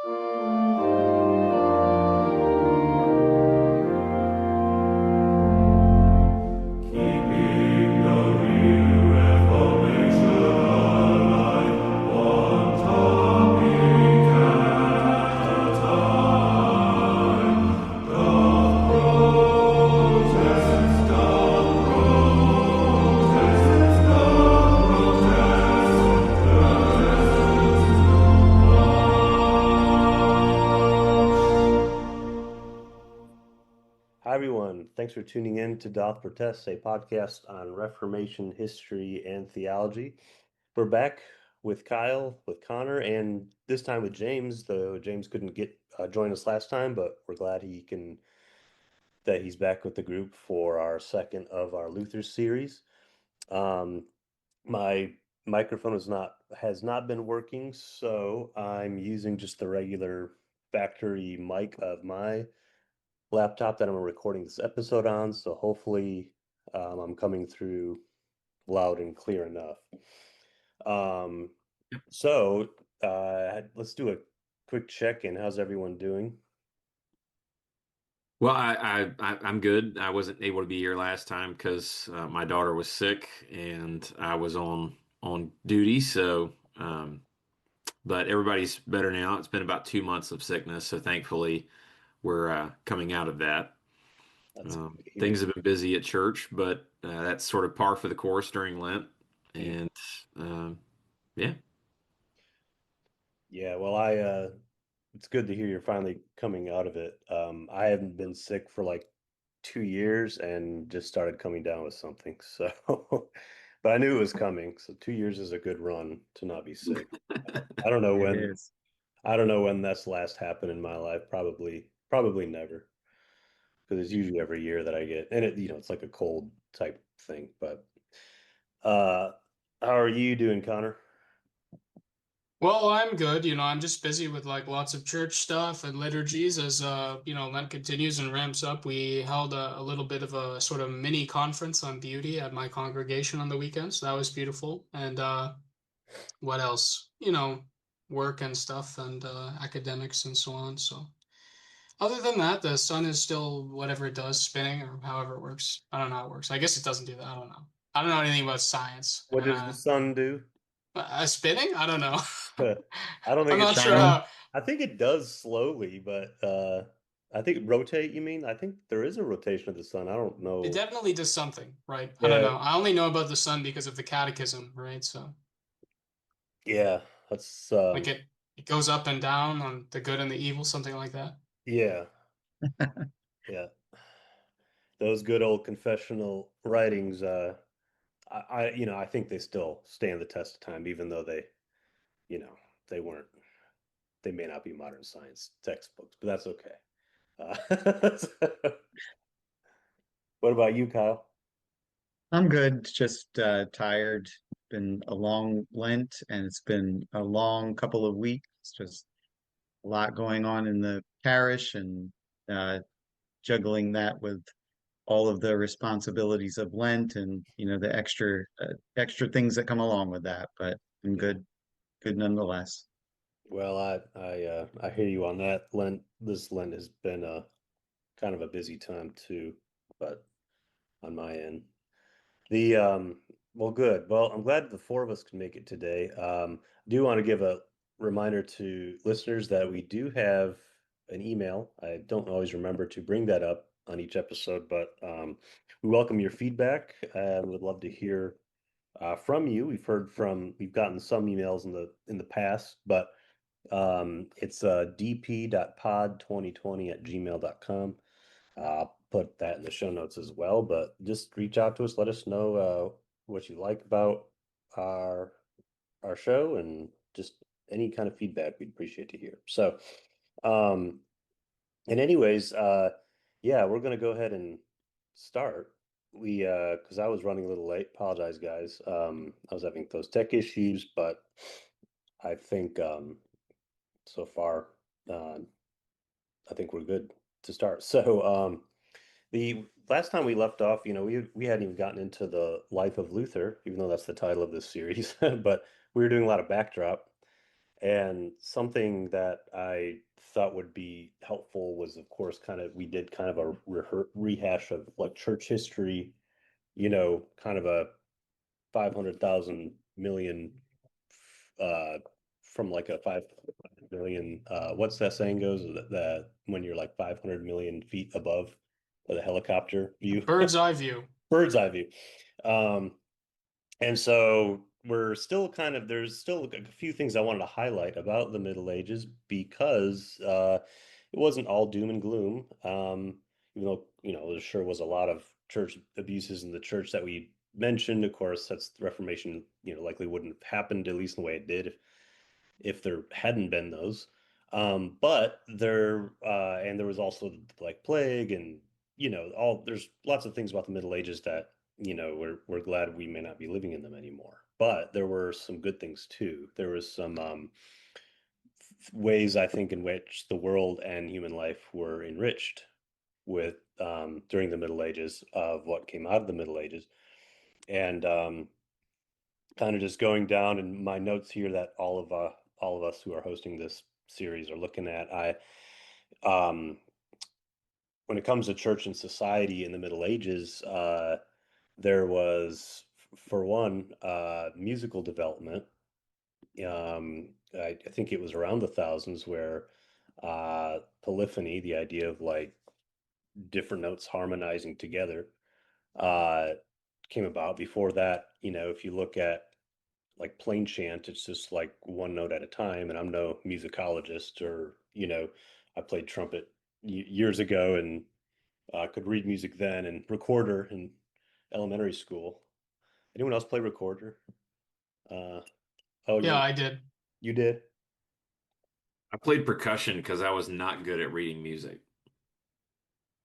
Keeping the real Reformation alive, one topic at a time. Doth protest, doth protest, doth Hi, everyone. Thanks for tuning in to Doth Protest, a podcast on Reformation history and theology. We're back with Kyle, with Connor, and this time with James, though James couldn't get join us last time, but we're glad that he's back with the group for our second of our Luther series. My microphone has not been working, so I'm using just the regular factory mic of my laptop that I'm recording this episode on, so hopefully I'm coming through loud and clear enough. Um, so let's do a quick check-in. How's everyone doing? Well, I'm good. I wasn't able to be here last time because my daughter was sick and I was on duty. But everybody's better now. It's been about 2 months of sickness, so thankfully we're coming out of that. That's good to hear. Things have been busy at church, but that's sort of par for the course during Lent. Mm. And yeah, Yeah, well, it's good to hear you're finally coming out of it. I haven't been sick for like 2 years and just started coming down with something. So, but I knew it was coming. So 2 years is a good run to not be sick. I don't know It when is. I don't know when that's last happened in my life. Probably never, because it's usually every year that I get, and it's like a cold type thing. But uh, how are you doing, Connor? Well, I'm good. I'm just busy with like lots of church stuff and liturgies as Lent continues and ramps up. We held a little bit of a sort of mini conference on beauty at my congregation on the weekend, so that was beautiful. And what else? Work and stuff and academics and so on. So other than that, the sun is still whatever it does, spinning or however it works. I don't know how it works. I guess it doesn't do that. I don't know. I don't know anything about science. What And does the sun do? spinning? I don't know. I don't I'm think not it's sure Shining. how. I think it does slowly, but I think rotate, you mean? I think there is a rotation of the sun. I don't It know. definitely does something, right? I don't Yeah, know. I only know about the sun because of the catechism, right? So yeah, that's like it goes up and down on the good and the evil, something like that. yeah, yeah. Those good old confessional writings, I think they still stand the test of time, even though you know, they weren't, they may not be modern science textbooks, but that's okay. Uh, what about you, Kyle? I'm good. Just tired. Been a long Lent, and it's been a long couple of weeks. Just a lot going on in the parish, and uh, juggling that with all of the responsibilities of Lent, and the extra things that come along with that. But I'm good nonetheless. Well, I hear you on that. This Lent has been a kind of a busy time too, but on my end. The well, good. Well, I'm glad the four of us can make it today. I do want to give a reminder to listeners that we do have an email. I don't always remember to bring that up on each episode, but we welcome your feedback and would love to hear from you. We've gotten some emails in the past, but it's dp.pod2020@gmail.com. I'll put that in the show notes as well, but just reach out to us. Let us know what you like about our our show and just any kind of feedback we'd appreciate to hear. So, um, and anyways, yeah, we're gonna go ahead and start. Because I was running a little late. Apologize, guys. I was having those tech issues, but I think so far, uh, I think we're good to start. So, the last time we left off, we hadn't even gotten into the life of Luther, even though that's the title of this series, but we were doing a lot of backdrop. And something that I thought would be helpful was, of course, we did kind of a rehash of like church history, kind of a 500,000 million uh from like a 5 million what's that saying goes that when you're like 500 million feet above the helicopter view. Bird's eye view. Bird's eye view. um and so there's still a few things I wanted to highlight about the Middle Ages because it wasn't all doom and gloom. Even though, there sure was a lot of church abuses in the church that we mentioned. Of course, that's the Reformation, likely wouldn't have happened, at least in the way it did, if there hadn't been those. But there was also the Black Plague, and there's lots of things about the Middle Ages that we're glad we may not be living in them anymore. But there were some good things too. There was some ways, I think, in which the world and human life were enriched with during the Middle Ages of what came out of the Middle Ages, and kind of just going down in my notes here that all of us who are hosting this series are looking at. When it comes to church and society in the Middle Ages, there was, for one, musical development. I think it was around the thousands where polyphony, the idea of like different notes harmonizing together, uh, came about. Before that, if you look at like plain chant, it's just like one note at a time. And I'm no musicologist, or I played trumpet years ago and could read music then, and recorder in elementary school. Anyone else play recorder? Oh, Yeah, I did. you did? I played percussion because I was not good at reading music.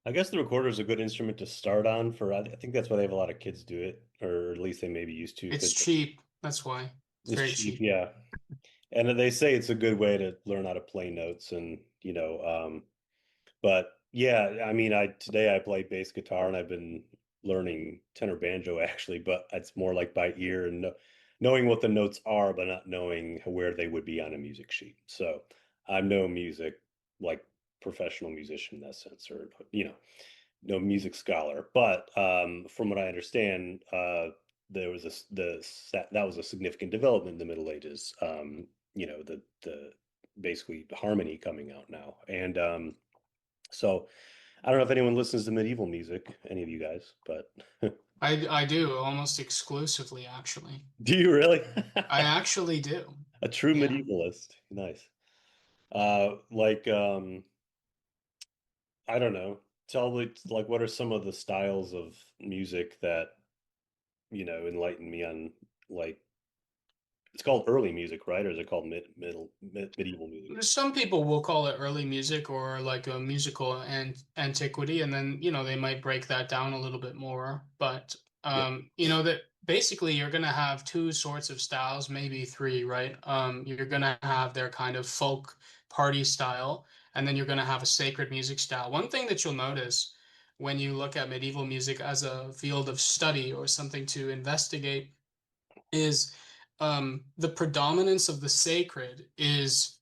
I guess the recorder is a good instrument to start on I think that's why they have a lot of kids do it, or at least they maybe used to, It's because cheap. That's why. It's very cheap. cheap. Yeah. And they say it's a good way to learn how to play notes, and but yeah, I mean, today I play bass guitar, and I've been learning tenor banjo actually, but it's more like by ear and knowing what the notes are, but not knowing where they would be on a music sheet. So I'm no music like professional musician in that sense, or no music scholar. But from what I understand, there was that was a significant development in the Middle Ages. The basically harmony coming out now, and so I don't know if anyone listens to medieval music, any of you guys, but I do almost exclusively, actually. do you really? I actually do. A true Yeah. medievalist. Nice. Like I don't know. Tell me, like, what are some of the styles of music that enlighten me on, like, it's called early music, right? Or is it called medieval music? Some people will call it early music or like a musical antiquity, and then they might break that down a little bit more. But Yeah. that basically you're gonna have two sorts of styles, maybe three, right? You're gonna have their kind of folk party style, and then you're gonna have a sacred music style. One thing that you'll notice when you look at medieval music as a field of study or something to investigate is the predominance of the sacred is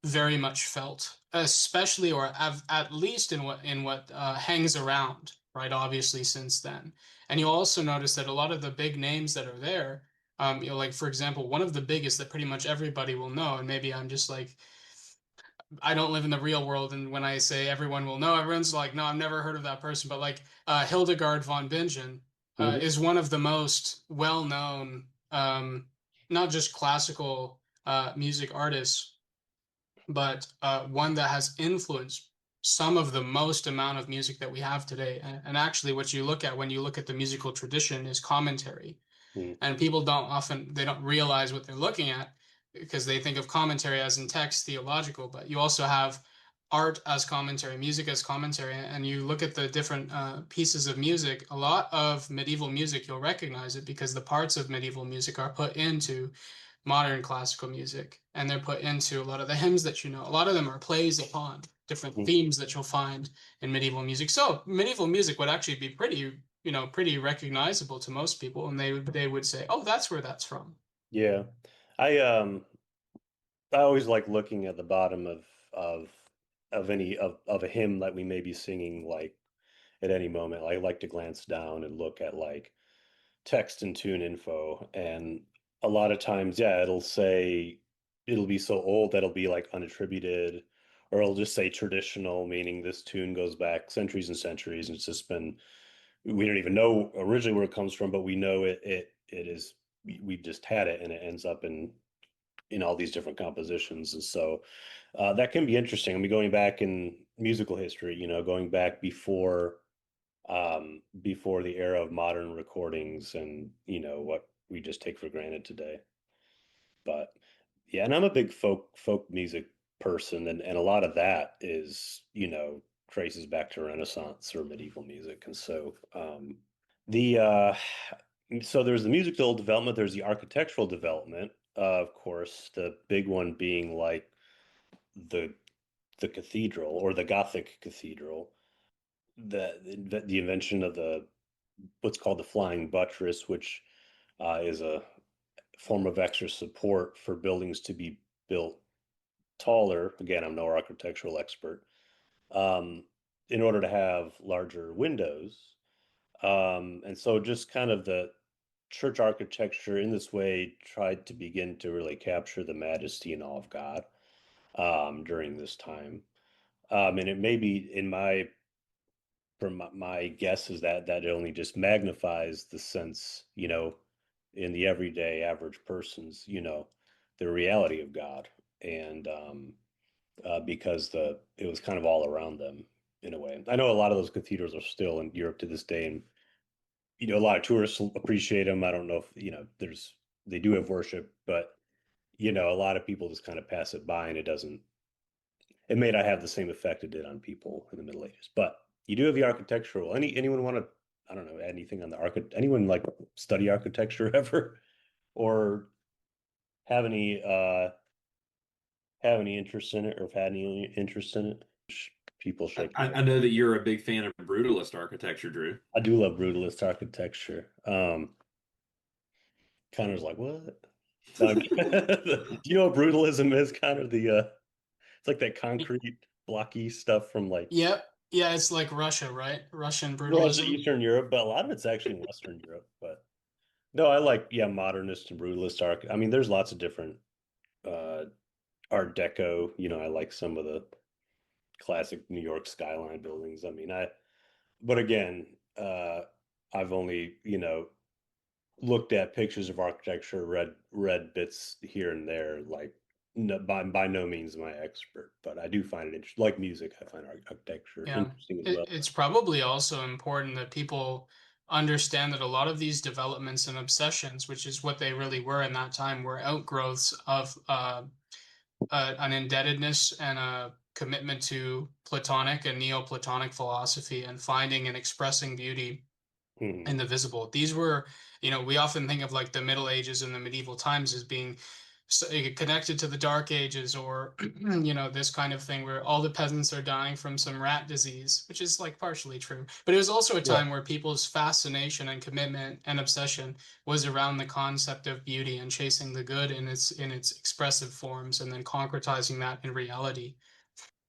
very much felt, especially or at least in what hangs around, right? Obviously, since then, and you'll also notice that a lot of the big names that are there, like for example, one of the biggest that pretty much everybody will know, and maybe I'm just like I don't live in the real world, and when I say everyone will know, everyone's like, no, I've never heard of that person, but like Hildegard von Bingen Hmm. is one of the most well-known, not just classical music artists but one that has influenced some of the most amount of music that we have today. And actually, what you look at when you look at the musical tradition is commentary. Hmm. And people they don't realize what they're looking at because they think of commentary as in text, theological, but you also have art as commentary, music as commentary. And you look at the different pieces of music, a lot of medieval music, you'll recognize it because the parts of medieval music are put into modern classical music, and they're put into a lot of the hymns that you know. A lot of them are plays upon different Hmm. themes that you'll find in medieval music. So medieval music would actually be pretty recognizable to most people, and they would say, "Oh, that's where that's from." Yeah. I I always like looking at the bottom of any of a hymn that we may be singing like at any moment. I like to glance down and look at like text and tune info, and a lot of times, yeah, it'll be so old that it'll be like unattributed, or it'll just say traditional, meaning this tune goes back centuries and centuries, and it's just been we don't even know originally where it comes from, but we know it is we've just had it, and it ends up in all these different compositions. And so that can be interesting. I mean, going back in musical history, going back before the era of modern recordings and what we just take for granted today. But yeah, and I'm a big folk music person, and a lot of that is traces back to Renaissance or medieval music. And so the so there's the musical development, there's the architectural development, of course, the big one being like the the cathedral or the Gothic cathedral, the invention of the what's called the flying buttress, which is a form of extra support for buildings to be built taller. Again, I'm no architectural expert. Um, in order to have larger windows, and so just kind of the church architecture in this way tried to begin to really capture the majesty and awe of God during this time. And it may be in my from my guess is that it only just magnifies the sense, in the everyday average person's, the reality of God, and because the it was kind of all around them in a way. I know a lot of those cathedrals are still in Europe to this day, and a lot of tourists appreciate them. I don't know if they do have worship, but a lot of people just kind of pass it by, and it may not have the same effect it did on people in the Middle Ages. But you do have the architectural. Anyone want to, I don't know, add anything on the anyone like study architecture ever, or have any uh have any interest in it, or have had any interest in it? People shaking their I know that you're a big fan of brutalist architecture, Drew. I do love brutalist architecture. Connor's like, what? No, do you know what brutalism is? Kind of it's like that concrete blocky stuff from like Yep. Yeah, it's like Russia, right? Russian realize brutalism. Eastern Europe, but a lot of it's actually in Western Europe. But no, I like modernist and brutalist art. I mean, there's lots of different uh Art Deco. I like some of the classic New York skyline buildings. I mean, but again, I've only looked at pictures of architecture, read bits here and there. Like, no, by no means am I expert, but I do find it interesting. Like music, I find architecture Yeah. interesting as well. It's probably also important that people understand that a lot of these developments and obsessions, which is what they really were in that time, were outgrowths of an indebtedness and a commitment to Platonic and Neoplatonic philosophy and finding and expressing beauty Mhm. in the visible. These were, we often think of like the Middle Ages and the medieval times as being connected to the Dark Ages or, this kind of thing where all the peasants are dying from some rat disease, which is like partially true. But it was also a Yeah. time where people's fascination and commitment and obsession was around the concept of beauty and chasing the good in its expressive forms and then concretizing that in reality.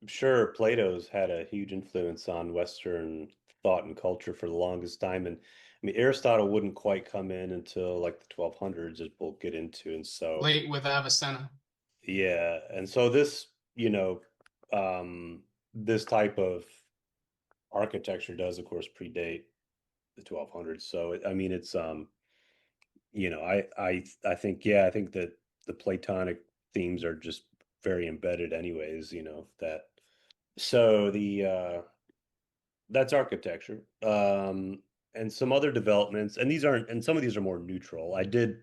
Sure, Plato's had a huge influence on Western thought and culture for the longest time. And I mean, Aristotle wouldn't quite come in until like the 1200s, as we'll get into. And so, Late with Avicenna. yeah. And so this type of architecture does, of course, predate the 1200s. So, I mean, it's, I think, yeah, I think that the Platonic themes are just very embedded anyways, that. So that's architecture. And some other developments, and some of these are more neutral. I did,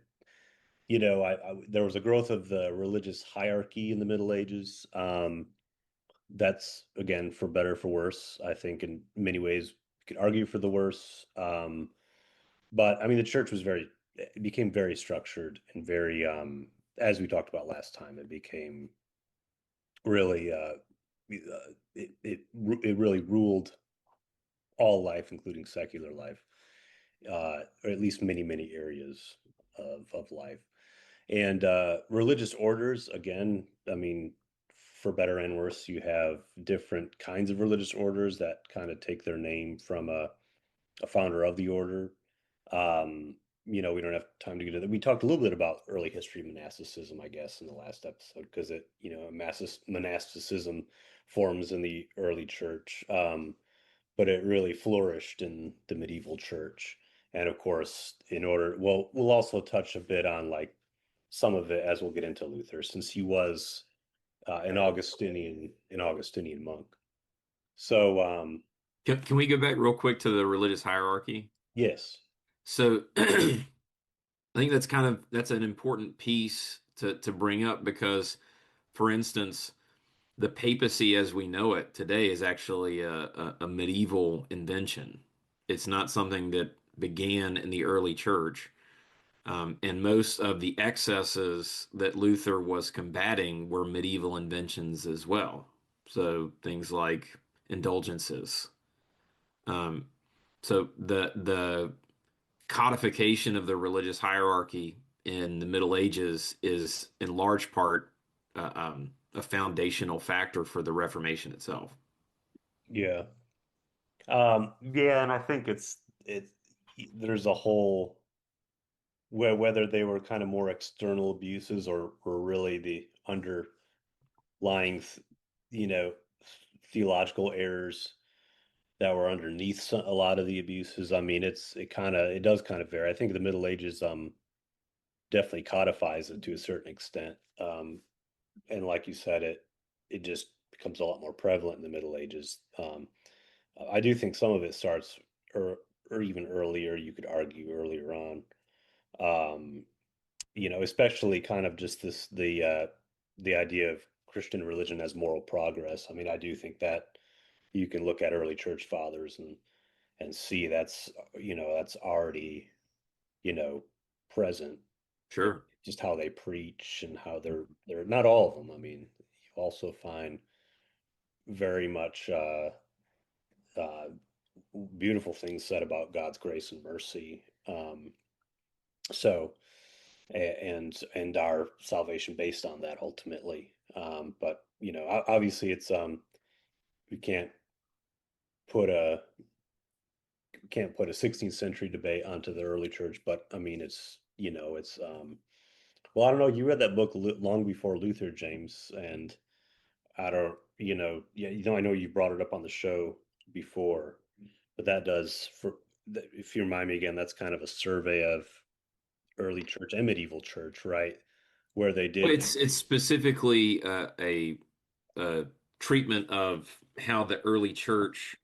there was a growth of the religious hierarchy in the Middle Ages. That's again for better for worse. I think in many ways you could argue for the worse. But I mean, the church it became very structured and very, as we talked about last time, it became really, it really ruled all life, including secular life, or at least many, many areas of life. And religious orders, again, I mean, for better and worse, you have different kinds of religious orders that kind of take their name from a founder of the order. Um, we don't have time to get into that. We talked a little bit about early history of monasticism, I guess, in the last episode, because monasticism forms in the early church, but it really flourished in the medieval church. And of course, we'll also touch a bit on like some of it as we'll get into Luther, since he was an Augustinian monk. So Can we go back real quick to the religious hierarchy? yes. So I think that's an important piece to bring up because, for instance, the papacy as we know it today is actually a medieval invention. It's not something that began in the early church. And most of the excesses that Luther was combating were medieval inventions as well. So things like indulgences. Um, so the codification of the religious hierarchy in the Middle Ages is in large part a foundational factor for the Reformation itself. Yeah. Yeah, and I think it there's a whole whether they were kind of more external abuses or really the underlying, you know, theological errors that were underneath a lot of the abuses. I mean, it does kind of vary. I think the Middle Ages definitely codifies it to a certain extent. And like you said, it just becomes a lot more prevalent in the Middle Ages. I do think some of it starts or even earlier. You could argue earlier on. Um, especially kind of just the idea of Christian religion as moral progress. I mean, I do think that you can look at early church fathers and see that's already you know present. Sure. Just how they preach and how they're not all of them. I mean, you also find very much uh, beautiful things said about God's grace and mercy. So and our salvation based on that ultimately. But obviously we put a can't put a 16th century debate onto the early church, but I mean it's well, I don't know. You read that book long before Luther, James, and I don't yeah, I know you brought it up on the show before, but that does if you remind me again, that's kind of a survey of early church and medieval church, right? Where they Well, did. it's specifically a treatment of how the early church,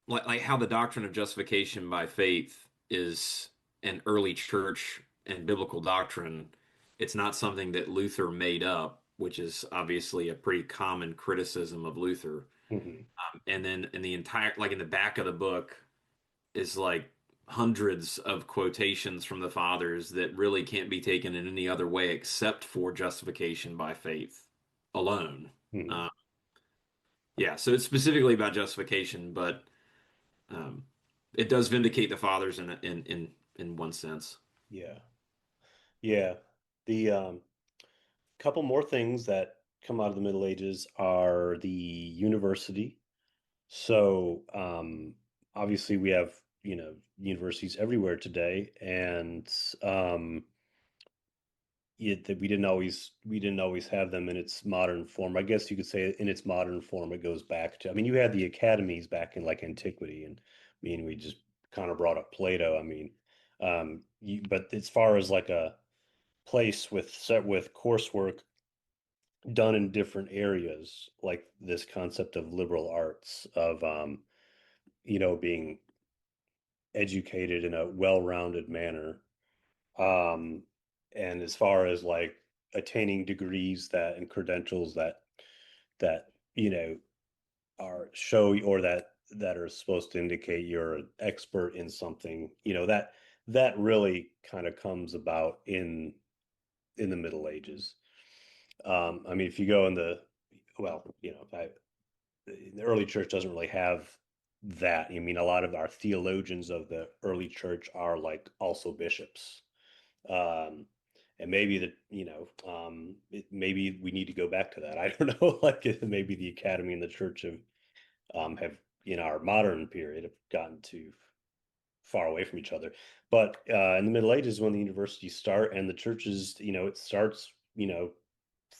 like how the doctrine of justification by faith is an early church and biblical doctrine. It's not something that Luther made up, which is obviously a pretty common criticism of Luther. Mhm. And then like in the back of the book is like hundreds of quotations from the fathers that really can't be taken in any other way except for justification by faith alone. Mhm. Uh, yeah, so it's specifically about justification, but um, it does vindicate the fathers in one sense. Yeah. Yeah. The couple more things that come out of the Middle Ages are the university. So obviously we have, universities everywhere today, and that we didn't always have them in its modern form. I guess you could say in its modern form it goes back to, I mean, you had the academies back in like antiquity, and I mean we just kind of brought up Plato. I mean, but as far as like a place with coursework done in different areas, like this concept of liberal arts, of being educated in a well-rounded manner, um and as far as like attaining degrees that and credentials that are show, or that are supposed to indicate you're an expert in something, that really kind of comes about in the Middle Ages. I mean, if you go in the well, the early church doesn't really have that. I mean, a lot of our theologians of the early church are like also bishops. Um, and maybe maybe we need to go back to that. I don't know. Like maybe the academy and the church have in our modern period have gotten too far away from each other. But in the Middle Ages, when the universities start and the churches, it starts,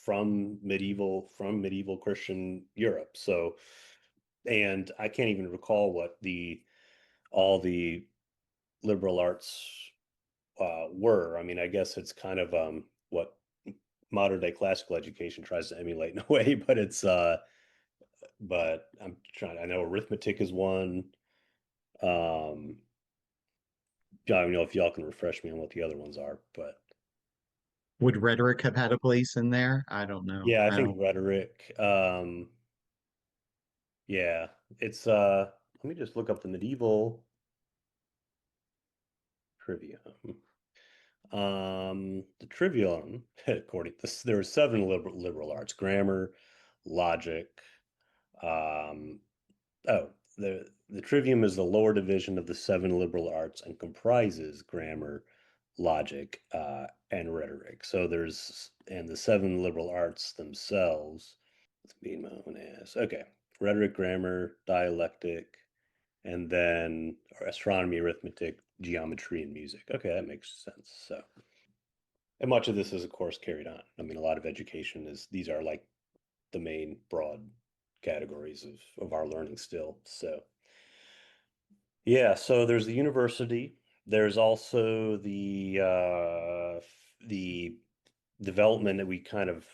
from medieval Christian Europe. So, and I can't even recall what all the liberal arts were. I mean, I guess it's kind of what modern day classical education tries to emulate in a way, but but I know arithmetic is one. Um, I don't know if y'all can refresh me on what the other ones are, but Would rhetoric have had a place in there? I don't know. yeah, I I think don't. rhetoric. Yeah, it's let me just look up the medieval trivia. The trivium, according to this, there are seven liberal arts: grammar, logic. Um, oh, the trivium is the lower division of the seven liberal arts and comprises grammar, logic, and rhetoric. So and the seven liberal arts themselves. Let's beat my own ass. Okay, rhetoric, grammar, dialectic, and then astronomy, arithmetic, geometry, and music. Okay, that makes sense. So, and much of this is, of course, carried on. I mean, a lot of education these are like the main broad categories of our learning still. So, yeah, so there's the university. There's also the development that we kind of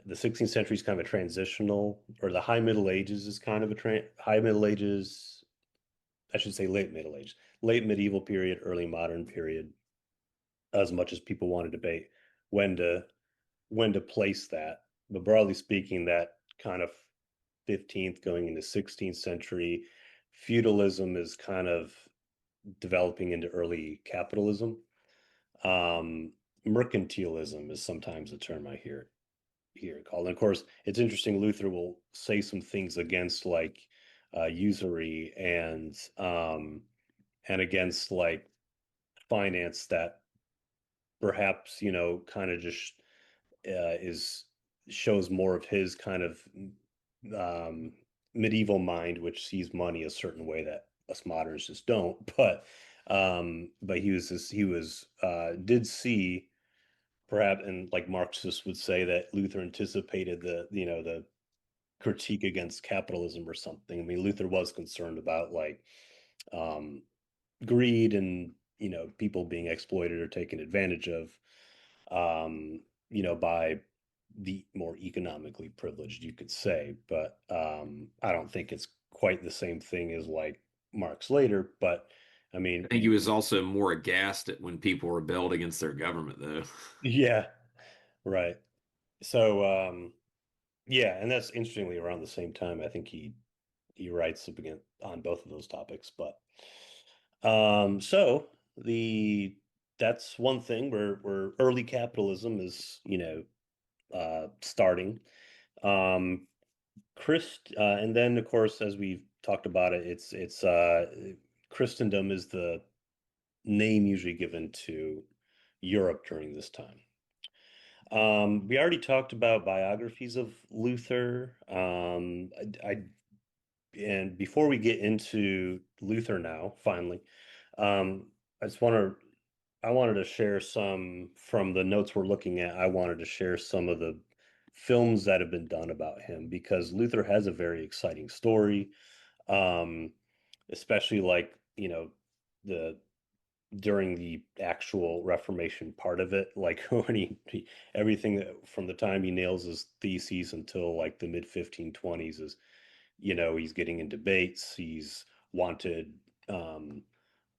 the 16th century is kind of a transitional, or the High Middle Ages is kind of High Middle Ages, I should say late Middle Ages, late medieval period, early modern period, as much as people want to debate when to place that. But broadly speaking, that kind of 15th going into 16th century feudalism is kind of developing into early capitalism. Mercantilism is sometimes a term I hear it called. And of course, it's interesting. Luther will say some things against like usury and against like finance that perhaps kind of just is shows more of his kind of um, medieval mind, which sees money a certain way that us moderns just don't. But he was did see perhaps, and like Marxists would say that Luther anticipated the critique against capitalism or something. I mean, Luther was concerned about like um, greed and people being exploited or taken advantage of by the more economically privileged, you could say. But I don't think it's quite the same thing as like Marx later. But I I mean, think he was also more aghast at when people rebelled against their government, though. yeah, right. So yeah, and that's interestingly around the same time. I think he writes up again on both of those topics. But so the that's one thing where early capitalism is starting. Um, and then of course, as we've talked about it, it's Christendom is the name usually given to Europe during this time. We already talked about biographies of Luther. And before we get into Luther now, finally, I just I wanted to share some from the notes we're looking at. I wanted to share some of the films that have been done about him because Luther has a very exciting story, um, especially like, the during the actual Reformation part of it, like when everything from the time he nails his theses until like the mid 1520s is, he's getting in debates, he's wanted,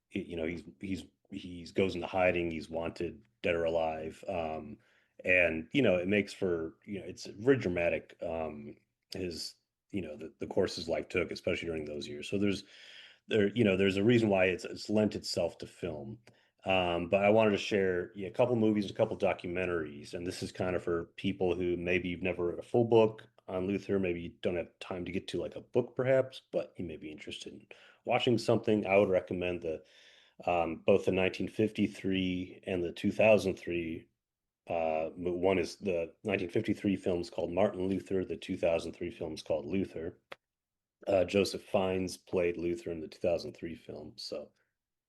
he's goes into hiding, he's wanted dead or alive, and it makes for it's very dramatic, his the course his life took, especially during those years. So there's a reason why it's lent itself to film. But I wanted to share a couple movies, a couple documentaries, and this is kind of for people who maybe you've never read a full book on Luther, maybe you don't have time to get to like a book perhaps, but you may be interested in watching something. I would recommend both the 1953 and the 2003 One is the 1953 films called Martin Luther. The 2003 films called Luther. Joseph Fiennes played Luther in the 2003 film. So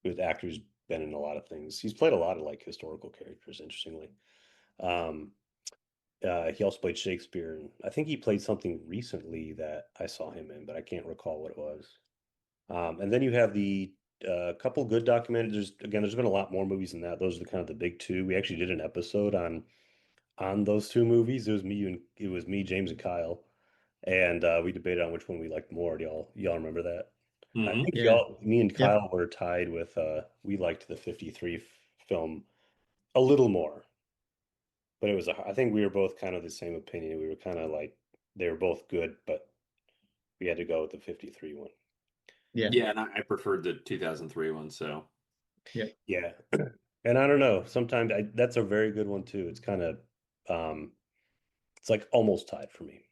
with actors been in a lot of things. He's played a lot of like historical characters, interestingly. Um, he also played Shakespeare, and I think he played something recently that I saw him in, but I can't recall what it was. And then you have the couple good documentaries. There's been a lot more movies than that. Those are the kind of the big two. We actually did an episode on those two movies. It was me, James, and Kyle, and we debated on which one we liked more. Do y'all remember that? I Hmm. think Yeah. me and Yep. Kyle were tied with we liked the 53 film a little more, but I think we were both kind of the same opinion. We were kind of like they were both good, but we had to go with the 53 one. Yeah. Yeah, and I preferred the 2003 one. So Yep. Yeah. And I don't know, sometimes that's a very good one too. It's kind of it's like almost tied for me.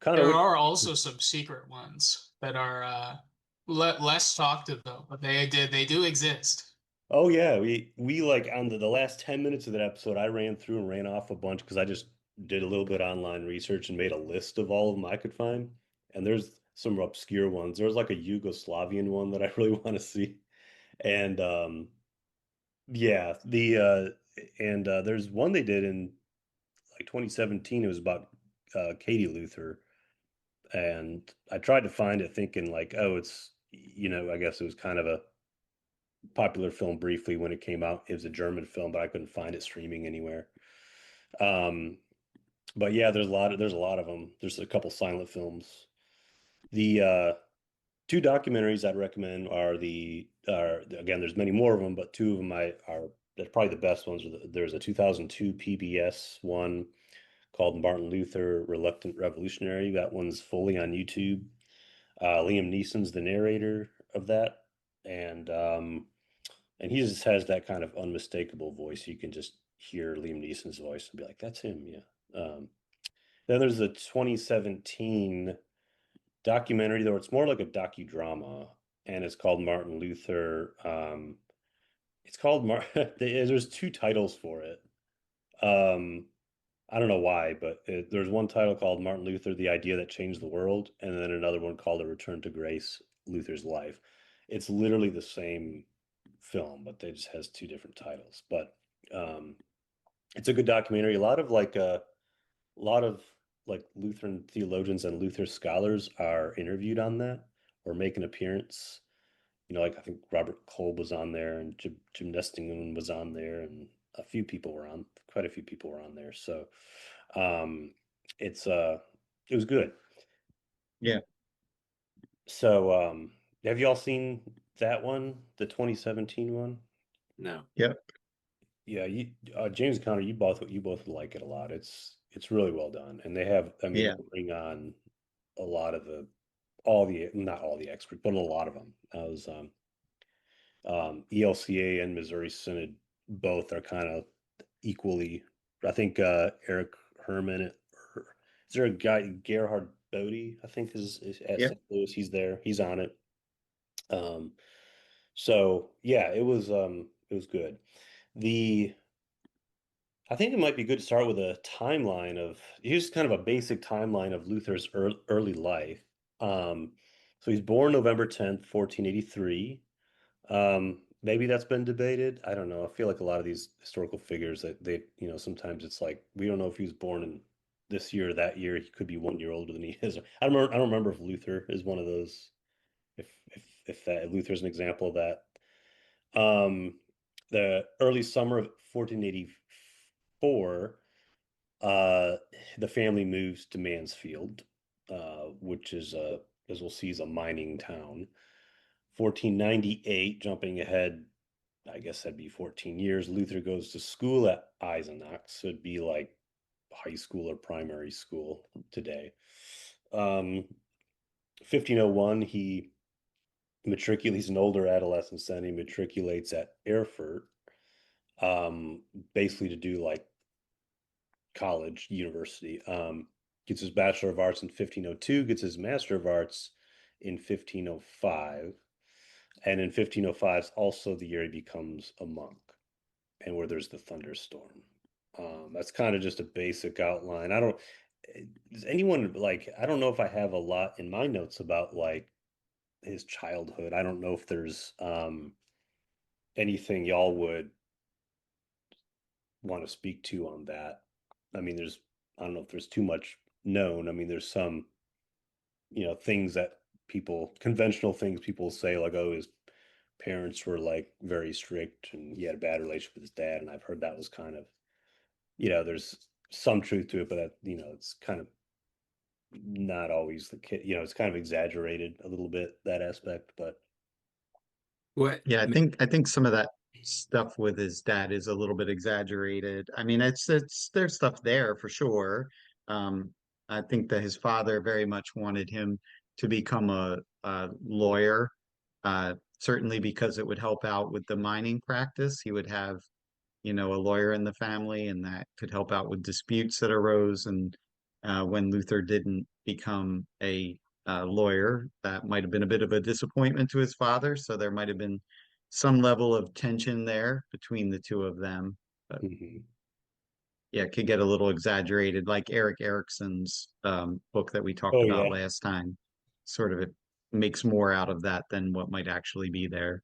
Connor, There what are also some secret ones that are less talked about, but they do exist. Oh yeah, we like on the last 10 minutes of that episode, I ran through and ran off a bunch because I just did a little bit of online research and made a list of all of them I could find. And there's some obscure ones. There was like a Yugoslavian one that I really want to see. And yeah, there's one they did in like 2017. It was about Katie Luther. And I tried to find it thinking like, oh, I guess it was kind of a popular film briefly when it came out. It was a German film, but I couldn't find it streaming anywhere. Um, but yeah, there's a lot of them. There's a couple silent films. The two documentaries I'd recommend are again, there's many more of them, but two of them are that's probably the best ones. There's a 2002 PBS one called Martin Luther, Reluctant Revolutionary. That one's fully on YouTube. Liam Neeson's the narrator of that, and he just has that kind of unmistakable voice. You can just hear Liam Neeson's voice and be like, "That's him." Yeah. Then there's the 2017 documentary, though it's more like a docudrama, and it's called Martin Luther. It's called There's two titles for it. Um, I don't know why, but there's one title called Martin Luther, The Idea That Changed the World, and then another one called A Return to Grace, Luther's Life. It's literally the same film, but they just has two different titles. But um, it's a good documentary. A lot of like Lutheran theologians and Luther scholars are interviewed on that or make an appearance. Like I think Robert Kolb was on there and Jim Nestingman was on there and quite a few people were on there. So um, it's it was good. Yeah. So have you all seen that one, the 2017 one? no. Yep. Yeah, James Conner, you both like it a lot. It's really well done, and they have, I mean, Yeah. they bring on a lot of all the not all the experts, but a lot of them. I was ELCA and Missouri Synod both are kind of equally. I think Eric Herman, is there a guy Gerhard Bodie? I think is at Yep. St. Louis. He's there. He's on it. Um, so yeah, it was good. The I think it might be good to start with a timeline here's kind of a basic timeline of Luther's early life. Um, so he's born November 10th, 1483. Maybe that's been debated. I don't know. I feel like a lot of these historical figures that sometimes it's like we don't know if he was born in this year or that year. He could be 1 year older than he is. I don't remember if Luther is one of those. If that Luther's an example of that. Um, the early summer of 1484, uh, the family moves to Mansfield, which is as we'll see, is a mining town. 1498, jumping ahead, I guess that'd be 14 years. Luther goes to school at Eisenach, so it'd be like high school or primary school today. 1501, he's an older adolescent son. He matriculates at Erfurt, basically to do like college, university. Gets his Bachelor of Arts in 1502, gets his Master of Arts in 1505. And in 1505 is also the year he becomes a monk and where there's the thunderstorm. That's kind of just a basic outline. Does anyone like, I don't know if I have a lot in my notes about like his childhood. I don't know if there's anything y'all would want to speak to on that. I mean, I don't know if there's too much known. I mean, there's some, things that conventional things people say, like, oh, his parents were like very strict and he had a bad relationship with his dad. And I've heard that was kind of, there's some truth to it, but that, it's kind of not always the case. It's kind of exaggerated a little bit, that aspect, but What? Yeah, I think some of that stuff with his dad is a little bit exaggerated. I mean, it's there's stuff there for sure. Um, I think that his father very much wanted him to become a lawyer, certainly because it would help out with the mining practice. He would have, a lawyer in the family, and that could help out with disputes that arose. And when Luther didn't become a lawyer, that might have been a bit of a disappointment to his father. So there might have been some level of tension there between the two of them. But mhm. yeah, it could get a little exaggerated, like Eric Erickson's book that we talked Oh about yeah. last time. Sort of it makes more out of that than what might actually be there.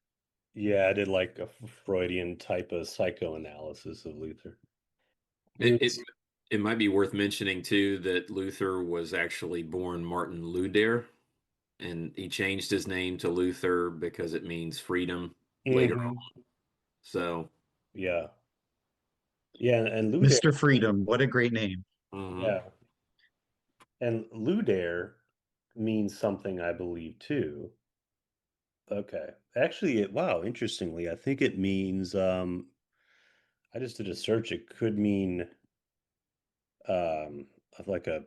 Yeah, I did like a Freudian type of psychoanalysis of Luther. It, It's it it might be worth mentioning too that Luther was actually born Martin Luder, and he changed his name to Luther because it means freedom later Mhm. on. So, Yeah. Yeah, and Luder, Mr. Freedom, what a great name. mhm. yeah. And Luder means something, I believe, too. Okay. Actually, wow, interestingly, I think it means I just did a search. It could mean of like a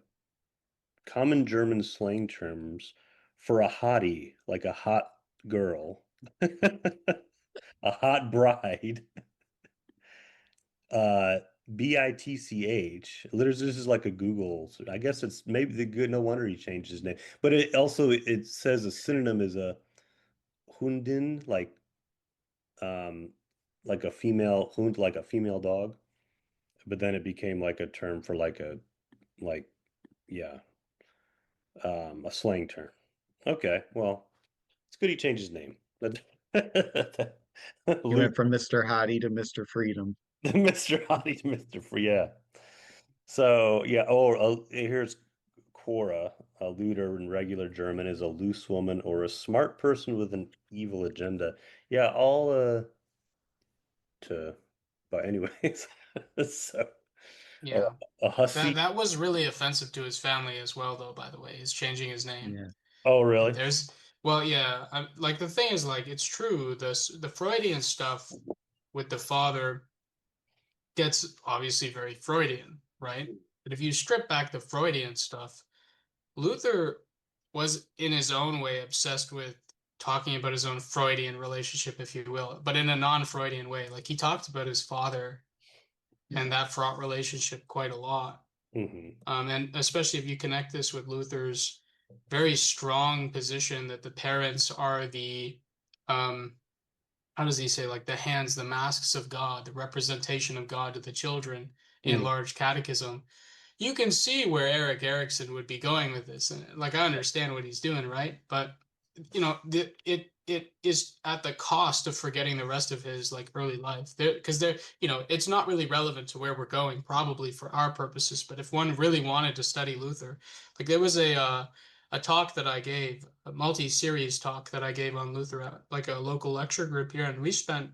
common German slang terms for a hottie, like a hot girl, a hot bride. Uh, Bitch. This is like a Google. I guess it's maybe the good. No wonder he changed his name. But it says a synonym is a Hundin, um like a female hund, like a female dog. But then it became like a term for like yeah, a slang term. Okay, well, it's good he changed his name. He Luke, went from Mr. Hottie to Mr. Freedom. Mr. Hottie to Mr. Free. Yeah. So yeah. Oh, here's Quora. A looter in regular German is a loose woman or a smart person with an evil agenda. Yeah, all to. But anyways, so a, Yeah. a That hussy. that was really offensive to his family as well, though, by the way, is changing his name. Yeah. Oh, And really? there's, well, yeah, like the thing is, like, it's true. The Freudian stuff with the father gets obviously very Freudian, right? But if you strip back the Freudian stuff, Luther was in his own way obsessed with talking about his own Freudian relationship, if you will, but in a non-Freudian way. Like he talked about his father and that fraught relationship quite a lot. Hmm. And especially if you connect this with Luther's very strong position that the parents are the, um, how does he say, like the hands, the masks of God, the representation of God to the children in Hmm. large catechism. You can see where Eric Erickson would be going with this. And like, I understand what he's doing, right? But it is at the cost of forgetting the rest of his like early life. Because it's not really relevant to where we're going, probably for our purposes. But if one really wanted to study Luther, like there was a talk that I gave, a multi-series talk that I gave on Luther at like a local lecture group here, and we spent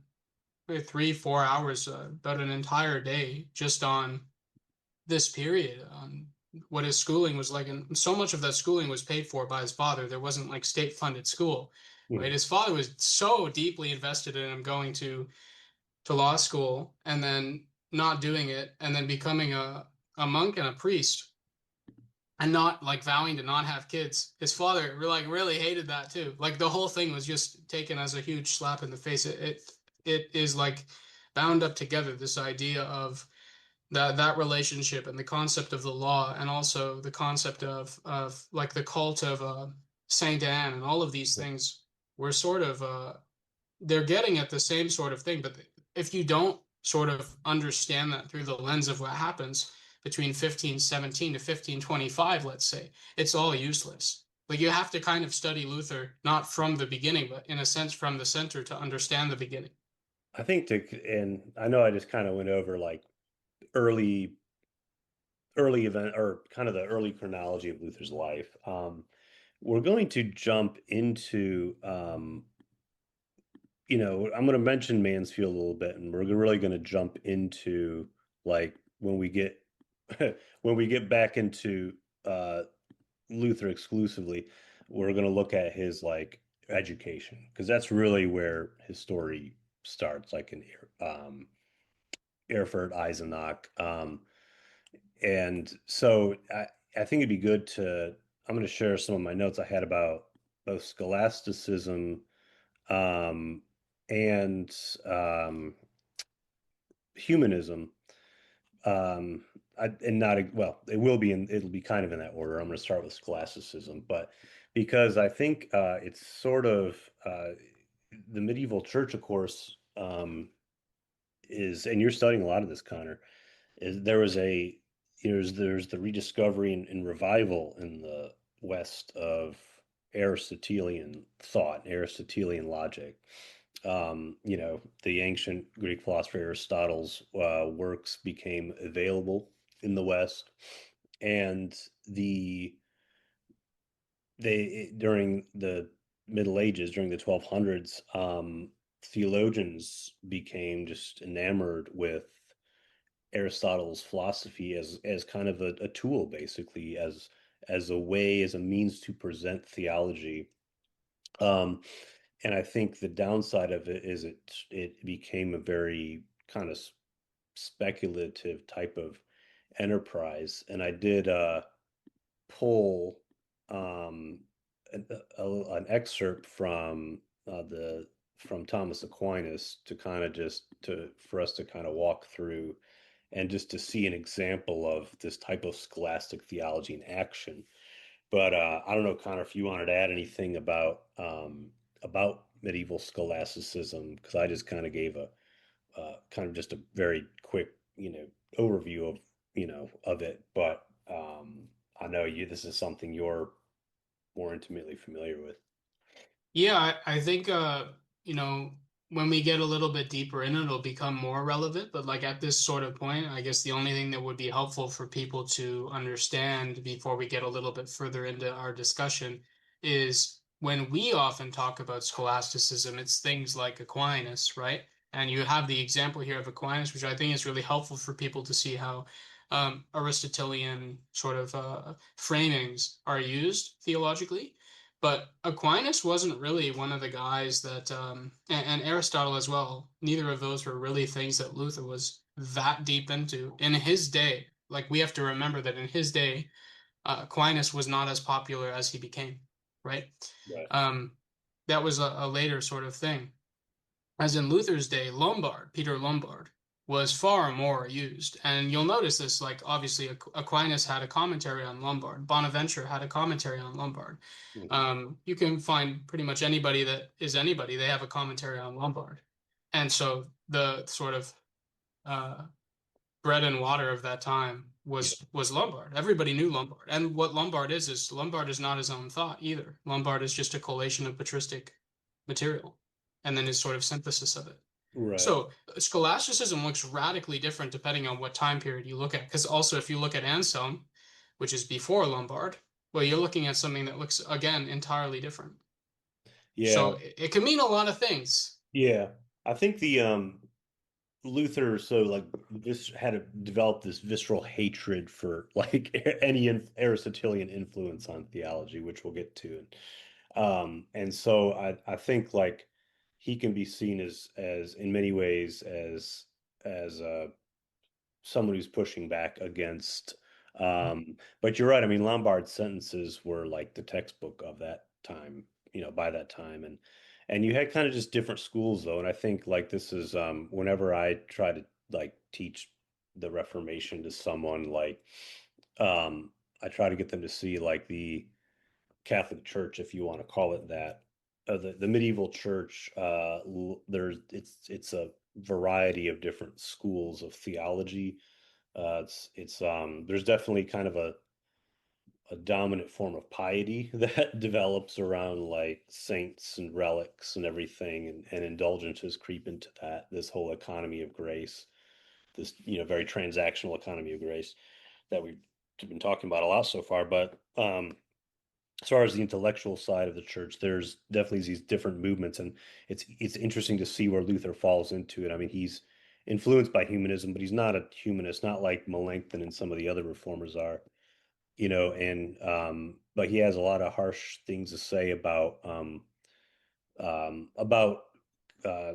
3, 4 hours, about an entire day, just on this period, on what his schooling was like. And so much of that schooling was paid for by his father. There wasn't like state funded school, right? Hmm. His father was so deeply invested in him going to law school and then not doing it and then becoming a monk and a priest and not like vowing to not have kids. His father like really hated that too. Like the whole thing was just taken as a huge slap in the face. It is like bound up together, this idea of that relationship and the concept of the law, and also the concept of like the cult of Saint Anne, and all of these things were sort of they're getting at the same sort of thing. But if you don't sort of understand that through the lens of what happens between 1517 to 1525, let's say, it's all useless. Like you have to kind of study Luther, not from the beginning, but in a sense from the center to understand the beginning. I think and I know I just kind of went over like early event or kind of the early chronology of Luther's life. We're going to jump into I'm going to mention Mansfield a little bit, and we're really going to jump into like when we get when we get back into Luther exclusively, we're going to look at his like education because that's really where his story starts, like in Erfurt, Eisenach. And so I think it'd be good I'm going to share some of my notes I had about both scholasticism um, and humanism. And not well, it'll be kind of in that order. I'm going to start with scholasticism, but because I think it's sort of the medieval church, of course, and you're studying a lot of this, Connor, is there was there's the rediscovery and revival in the West of Aristotelian thought, Aristotelian logic. The ancient Greek philosopher Aristotle's works became available in the West, and they during the Middle Ages, during the 1200s, theologians became just enamored with Aristotle's philosophy as kind of a tool, basically, as a way, as a means to present theology. Um, and I think the downside of it is it became a very kind of speculative type of enterprise. And I did pull an, an excerpt from Thomas Aquinas to kind of just to for us to kind of walk through and just to see an example of this type of scholastic theology in action. But I don't know, Connor, if you wanted to add anything about medieval scholasticism, because I just kind of gave a kind of just a very quick, overview of of it. But I know this is something you're more intimately familiar with. Yeah, I think when we get a little bit deeper in it, it'll become more relevant. But like at this sort of point, I guess the only thing that would be helpful for people to understand before we get a little bit further into our discussion is when we often talk about scholasticism, it's things like Aquinas, right? And you have the example here of Aquinas, which I think is really helpful for people to see how Aristotelian sort of framings are used theologically. But Aquinas wasn't really one of the guys that, and Aristotle as well, neither of those were really things that Luther was that deep into in his day. Like we have to remember that in his day, Aquinas was not as popular as he became, right? Right. Um, that was a later sort of thing. As in Luther's day, Lombard, Peter Lombard, was far more used. And you'll notice this, like obviously Aquinas had a commentary on Lombard. Bonaventure had a commentary on Lombard. Mhm. You can find pretty much anybody that is anybody, they have a commentary on Lombard. And so the sort of uh, bread and water of that time Yeah. was Lombard. Everybody knew Lombard. And what Lombard is Lombard is not his own thought either. Lombard is just a collation of patristic material and then his sort of synthesis of it. Right. So scholasticism looks radically different depending on what time period you look at. Because also, if you look at Anselm, which is before Lombard, well, you're looking at something that looks again entirely different. Yeah. So it can mean a lot of things. Yeah. I think the Luther so like this had to develop this visceral hatred for like any Aristotelian influence on theology, which we'll get to. And so I think like he can be seen as in many ways as someone who's pushing back against but you're right. I mean, Lombard's sentences were like the textbook of that time, by that time. And you had kind of just different schools though. And I think like this is whenever I try to like teach the Reformation to someone, like I try to get them to see like the Catholic Church, if you want to call it that, the medieval church. There's it's a variety of different schools of theology. There's definitely kind of a dominant form of piety that develops around like saints and relics and everything, and indulgences creep into that, this whole economy of grace, this very transactional economy of grace that we've been talking about a lot so far. But as far as the intellectual side of the church, there's definitely these different movements, and it's interesting to see where Luther falls into it. I mean, he's influenced by humanism, but he's not a humanist, not like Melanchthon and some of the other reformers are, and but he has a lot of harsh things to say about uh,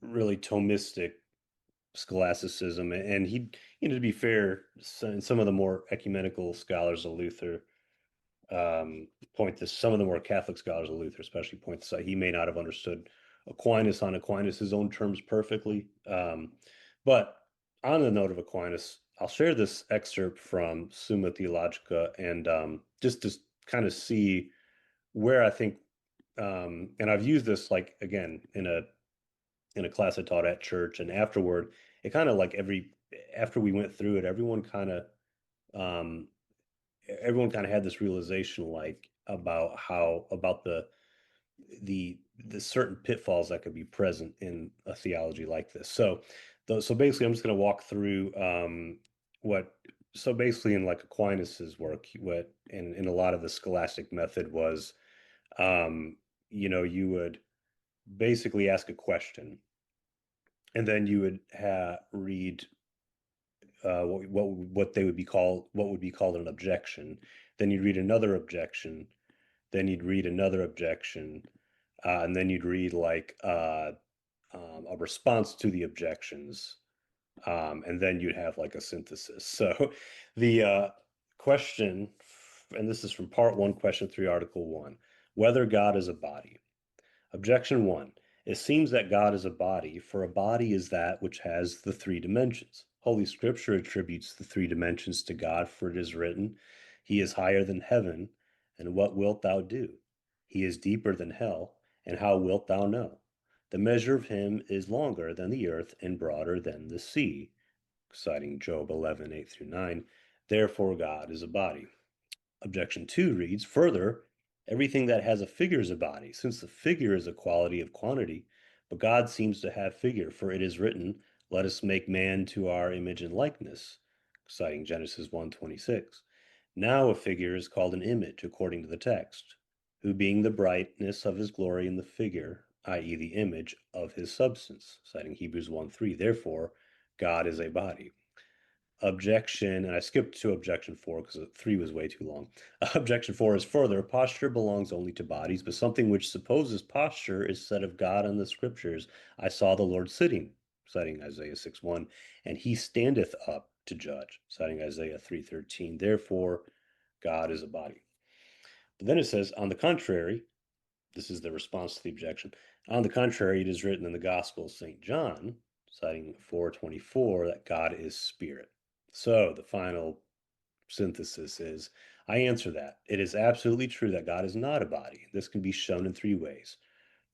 really Thomistic scholasticism, and he, to be fair, some of the more ecumenical scholars of Luther point this. Some of the more Catholic scholars of Luther, especially, point this out. He may not have understood Aquinas on Aquinas' own terms perfectly, but on the note of Aquinas, I'll share this excerpt from Summa Theologica, and just to kind of see where I think, and I've used this like again in a class I taught at church, and afterward, it kind of like after we went through it, um, everyone kind of had this realization like about the certain pitfalls that could be present in a theology like this. So basically, I'm just going to walk through what. So basically, in like Aquinas's work, what in a lot of the scholastic method was, you would basically ask a question, and then you would read what they would be called what would be called an objection. Then you'd read another objection. Then you'd read another objection, and then you'd read like a response to the objections, and then you'd have like a synthesis. So the question, and this is from part one, question three, article one, whether God is a body. Objection one. It seems that God is a body, for a body is that which has the three dimensions. Holy Scripture attributes the three dimensions to God, for it is written, He is higher than heaven, and what wilt thou do? He is deeper than hell, and how wilt thou know? The measure of him is longer than the earth and broader than the sea, citing Job 11, 8 through 9. Therefore, God is a body. Objection 2 reads, further, everything that has a figure is a body, since the figure is a quality of quantity. But God seems to have figure, for it is written, let us make man to our image and likeness, citing Genesis 1:26. Now a figure is called an image, according to the text, who being the brightness of his glory in the figure, i.e. the image of his substance, citing Hebrews 1:3. Therefore, God is a body. Objection, and I skipped to objection 4 because 3 was way too long. Objection 4 is further, posture belongs only to bodies, but something which supposes posture is said of God in the scriptures. I saw the Lord sitting, citing Isaiah 6:1, and he standeth up to judge, citing Isaiah 3:13. Therefore, God is a body. But then it says, on the contrary, this is the response to the objection. On the contrary, it is written in the Gospel of St. John, citing 4:24, that God is spirit. So the final synthesis is, I answer that. It is absolutely true that God is not a body. This can be shown in 3 ways.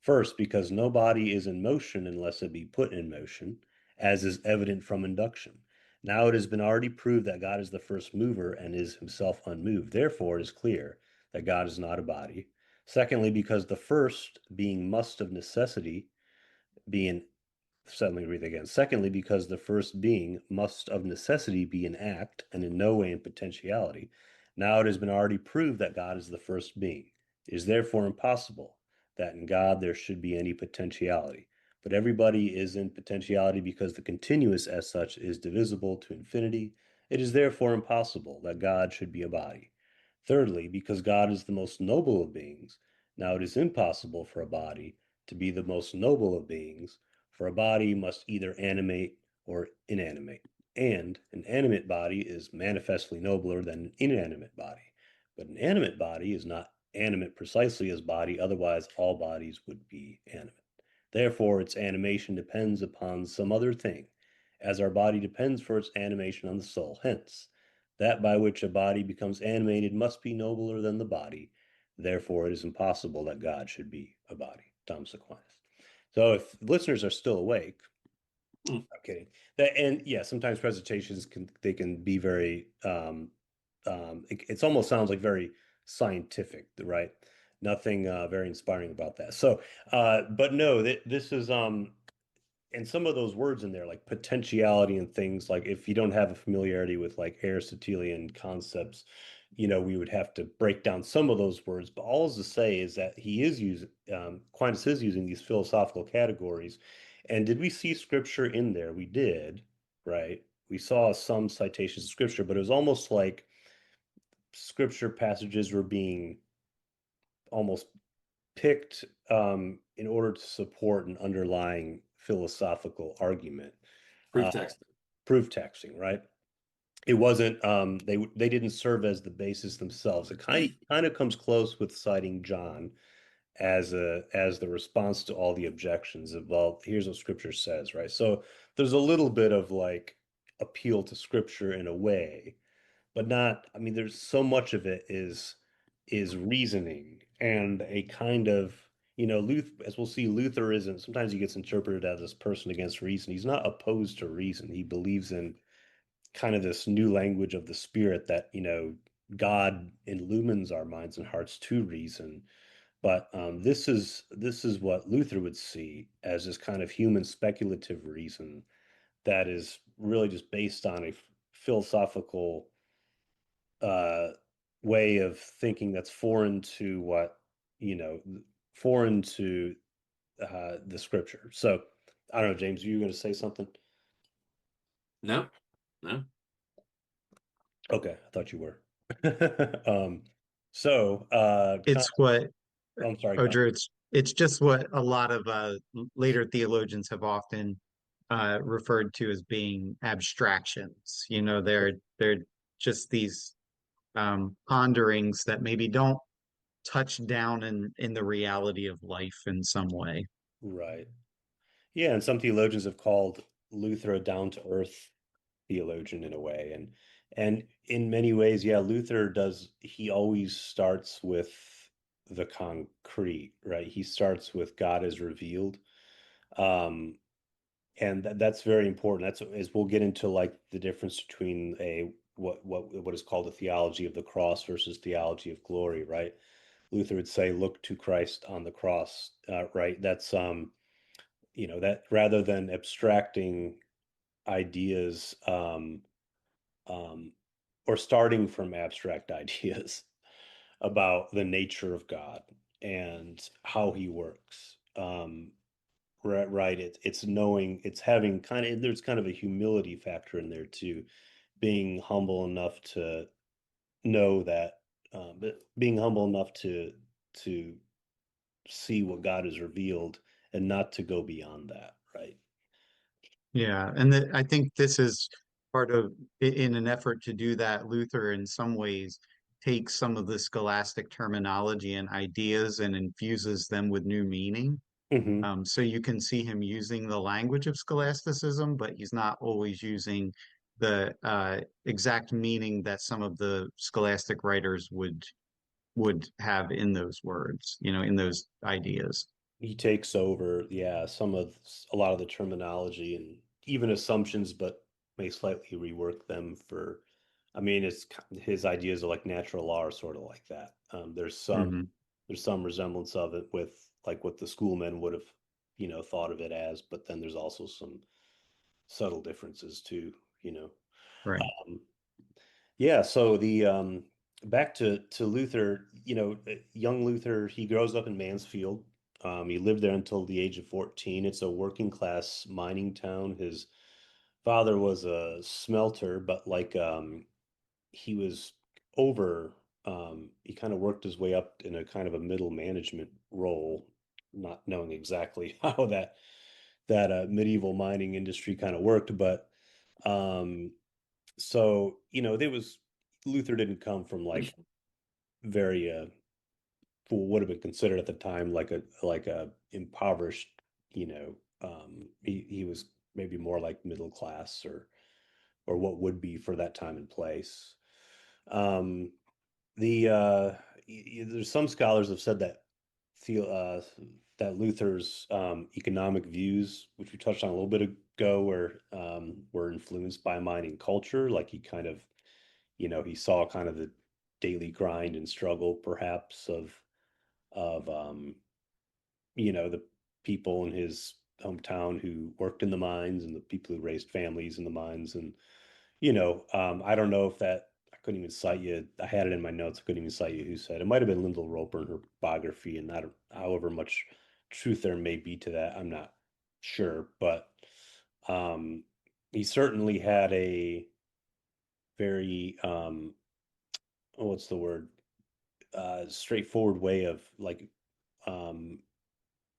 First, because no body is in motion unless it be put in motion, as is evident from induction. Now it has been already proved that God is the first mover and is himself unmoved. Therefore, it is clear that God is not a body. Secondly, because the first being must of necessity be an let me read it again. Secondly, because the first being must of necessity be an act and in no way in potentiality. Now it has been already proved that God is the first being. It is therefore impossible that in God there should be any potentiality. But everybody is in potentiality because the continuous as such is divisible to infinity. It is therefore impossible that God should be a body. Thirdly, because God is the most noble of beings. Now it is impossible for a body to be the most noble of beings, for a body must either animate or inanimate, and an animate body is manifestly nobler than an inanimate body. But an animate body is not animate precisely as body, otherwise all bodies would be animate. Therefore, its animation depends upon some other thing, as our body depends for its animation on the soul. Hence, that by which a body becomes animated must be nobler than the body. Therefore, it is impossible that God should be a body. Thomas Aquinas. So if listeners are still awake, I'm kidding. That and yeah, sometimes presentations can be very it almost sounds like very scientific, right? Nothing very inspiring about that. So but no, this is and some of those words in there, like potentiality and things, like if you don't have a familiarity with like Aristotelian concepts, we would have to break down some of those words. But all is to say is that he is using, Aquinas is using these philosophical categories. And did we see scripture in there? We did, right? We saw some citations of scripture, but it was almost like scripture passages were being almost picked in order to support an underlying philosophical argument. Proof Uh, text. Proof texting, right? It wasn't they didn't serve as the basis themselves. It kind of comes close with citing John as the response to all the objections of, well, here's what scripture says, right? So there's a little bit of like appeal to scripture in a way, but not, I mean, there's so much of it is reasoning and a kind of, Luther, as we'll see, Luther isn't, sometimes he gets interpreted as this person against reason. He's not opposed to reason. He believes in kind of this new language of the spirit that, God illumines our minds and hearts to reason. But this is what Luther would see as this kind of human speculative reason that is really just based on a philosophical uh, way of thinking that's foreign to what, you know, foreign to the scripture. So I don't know, James, are you going to say something? No, no. Okay, I thought you were. um, so It's what, I'm sorry, Con. Drew, it's just what a lot of later theologians have often referred to as being abstractions. They're just these ponderings that maybe don't touch down in the reality of life in some way. Right. Yeah, and some theologians have called Luther a down-to-earth theologian in a way. And in many ways, yeah, Luther does, he always starts with the concrete, right? He starts with God as revealed. Um, and that's very important. That's as we'll get into like the difference between a what is called a theology of the cross versus theology of glory, right? Luther would say, look to Christ on the cross, right? That's that rather than abstracting ideas um, or starting from abstract ideas about the nature of God and how he works. Right. It's knowing, it's having kind of, there's kind of a humility factor in there too, being humble enough to know that, but being humble enough to see what God has revealed and not to go beyond that, right? Yeah, and I think this is part of, in an effort to do that, Luther in some ways takes some of the scholastic terminology and ideas and infuses them with new meaning. Hmm. So you can see him using the language of scholasticism, but he's not always using the exact meaning that some of the scholastic writers would have in those words, in those ideas. He takes over, yeah, a lot of the terminology and even assumptions, but may slightly rework them for, I mean, his ideas of like natural law are sort of like that. Hmm. There's some resemblance of it with like what the schoolmen would have, thought of it as, but then there's also some subtle differences too, you know. Right. Um, yeah, so the back to Luther, young Luther, he grows up in Mansfield. He lived there until the age of 14. It's a working class mining town. His father was a smelter, but like he was over he kind of worked his way up in a kind of a middle management role, not knowing exactly how that medieval mining industry kind of worked, but um so, there was Luther didn't come from like very for what would have been considered at the time like a impoverished, he was maybe more like middle class or what would be for that time and place. Um the there's some scholars have said that feel that Luther's economic views, which we touched on a little bit go were influenced by mining culture. Like he kind of, he saw kind of the daily grind and struggle, perhaps of the people in his hometown who worked in the mines and the people who raised families in the mines. And, I don't know if that, I couldn't even cite you. I had it in my notes. I couldn't even cite you who said it. Might have been Lyndal Roper in her biography, and not however much truth there may be to that, I'm not sure. But um, he certainly had a very, what's the word? Straightforward way of like um,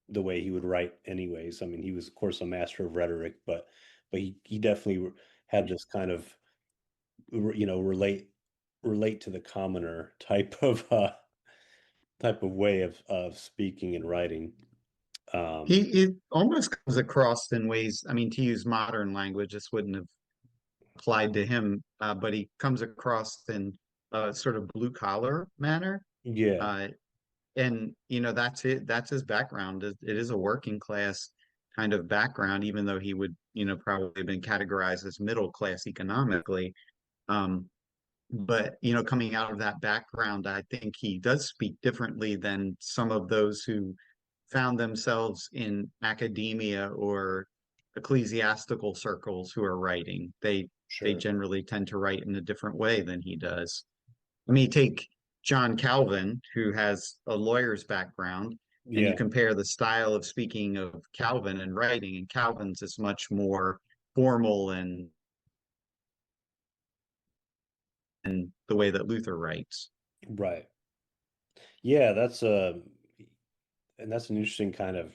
the way he would write anyways. I mean, he was of course a master of rhetoric, but he definitely had this kind of relate to the commoner type of way of speaking and writing. He Um, it almost comes across in ways, I mean, to use modern language, this wouldn't have applied to him, but he comes across in a sort of blue collar manner. yeah, Uh, and that's it. That's his background. It is a working class kind of background, even though he would, probably have been categorized as middle class economically. Um, but coming out of that background, I think he does speak differently than some of those who found themselves in academia or ecclesiastical circles who are writing. They sure. generally tend to write in a different way than he does. I mean, take John Calvin, who has a lawyer's background, and you Yeah, compare the style of speaking of Calvin and writing, and Calvin's is much more formal and the way that Luther writes. right. Yeah, that's an interesting kind of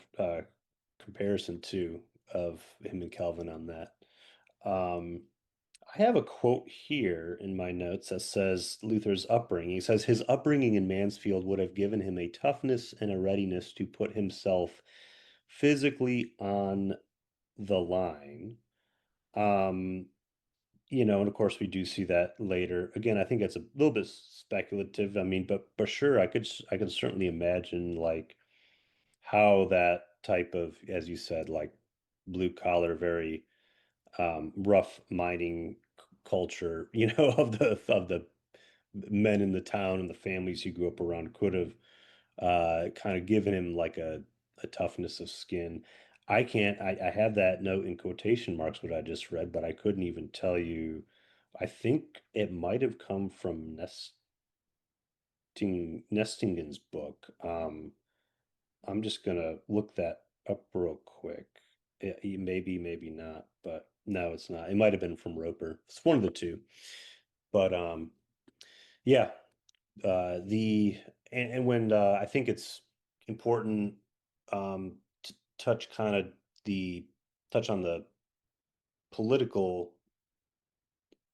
comparison too of him and Calvin on that. Um, I have a quote here in my notes that says Luther's upbringing. He says his upbringing in Mansfield would have given him a toughness and a readiness to put himself physically on the line. Um, and of course we do see that later. Again, I think it's a little bit speculative. I mean, but sure, I could certainly imagine like how that type of, as you said, like blue collar, very rough mining culture, of the men in the town and the families he grew up around could have kind of given him like a toughness of skin. I have that note in quotation marks, what I just read, but I couldn't even tell you. I think it might have come from Nestingen's book. I'm just gonna look that up real quick. Maybe, maybe not, but no, it's not. It might have been from Roper. It's one of the two. But yeah, the and when I think it's important to the touch on the political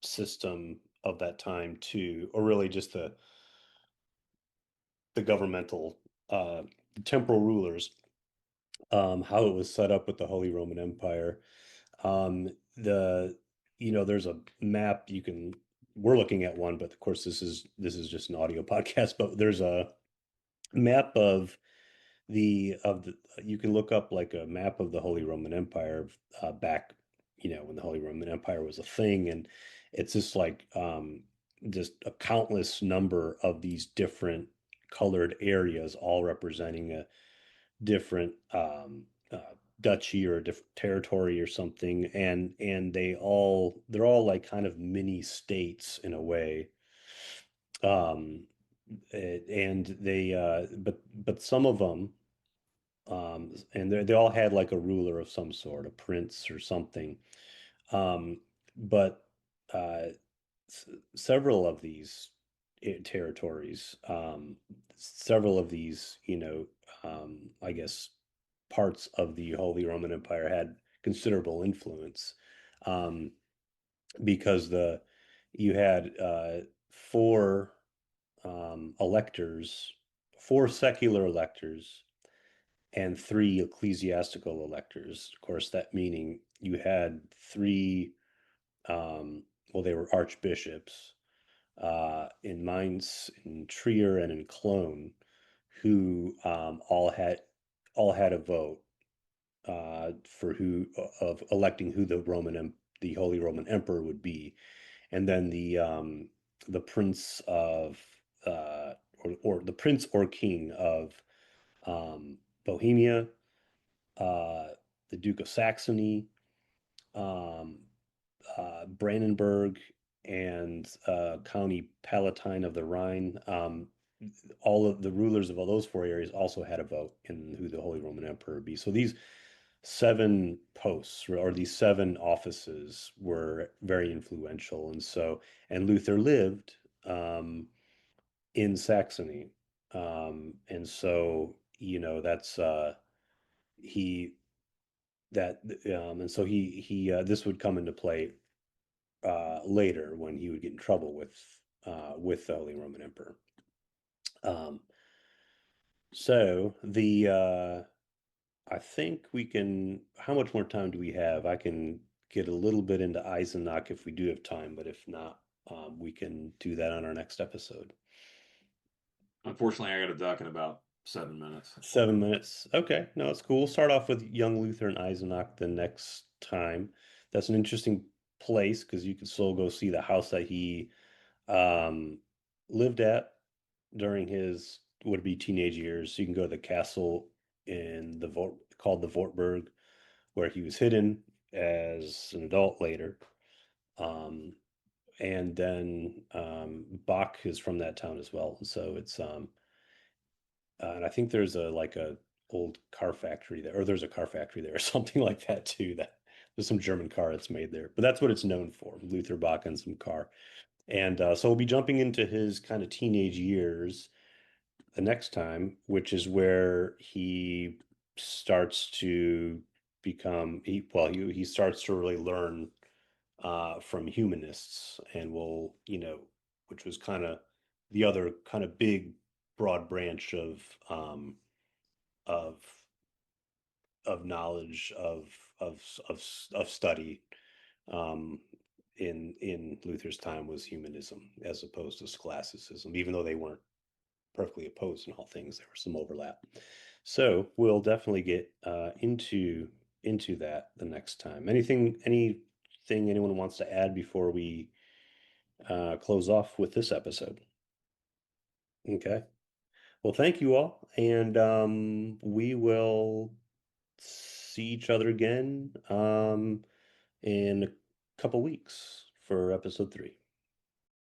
system of that time too, or really just the governmental temporal rulers, how it was set up with the Holy Roman Empire. The there's a map we're looking at one, but of course this is just an audio podcast, but there's a map of the you can look up like a map of the Holy Roman Empire back, when the Holy Roman Empire was a thing, and it's just a countless number of these different colored areas, all representing a different duchy or a different territory or something, and they're all like kind of mini states in a way. Um, and but some of them, and they all had like a ruler of some sort, a prince or something. But uh, several of these territories, several of these, I guess parts of the Holy Roman Empire had considerable influence, um, because you had four electors, four secular electors, and three ecclesiastical electors. Of course, that meaning you had three, well, they were archbishops in Mainz, in Trier, and in Cologne, who all had a vote for who of electing who the Holy Roman Emperor would be, and then the prince of or the prince or king of Bohemia, the Duke of Saxony, um, Brandenburg, and County Palatine of the Rhine. All of the rulers of all those four areas also had a vote in who the Holy Roman Emperor would be. So these 7 posts or these 7 offices were very influential. And Luther lived in Saxony. And so, that's he that and so he this would come into play later when he would get in trouble with the Holy Roman Emperor. So I think we can. How much more time do we have? I can get a little bit into Eisenach if we do have time, but if not, we can do that on our next episode. Unfortunately, I got a duck in about 7 minutes. 7 minutes. Okay, no, it's cool. We'll start off with young Luther and Eisenach the next time. That's an interesting place because you can still go see the house that he lived at during his would-be teenage years. You can go to the castle in called the Wartburg, where he was hidden as an adult later. And then Bach is from that town as well. So it's and I think there's a old car factory there, or there's a car factory there or something like that too. That there's some German car that's made there, but that's what it's known for: Luther, Bach, and some car. And so we'll be jumping into his kind of teenage years the next time, which is where he starts to become he starts to really learn from humanists, and which was kind of the other kind of big broad branch of knowledge of study in Luther's time was humanism as opposed to scholasticism, even though they weren't perfectly opposed in all things. There was some overlap. So we'll definitely get into that the next time. Anything anyone wants to add before we close off with this episode? Okay. Well, thank you all, and we will see each other again in a couple weeks for episode 3.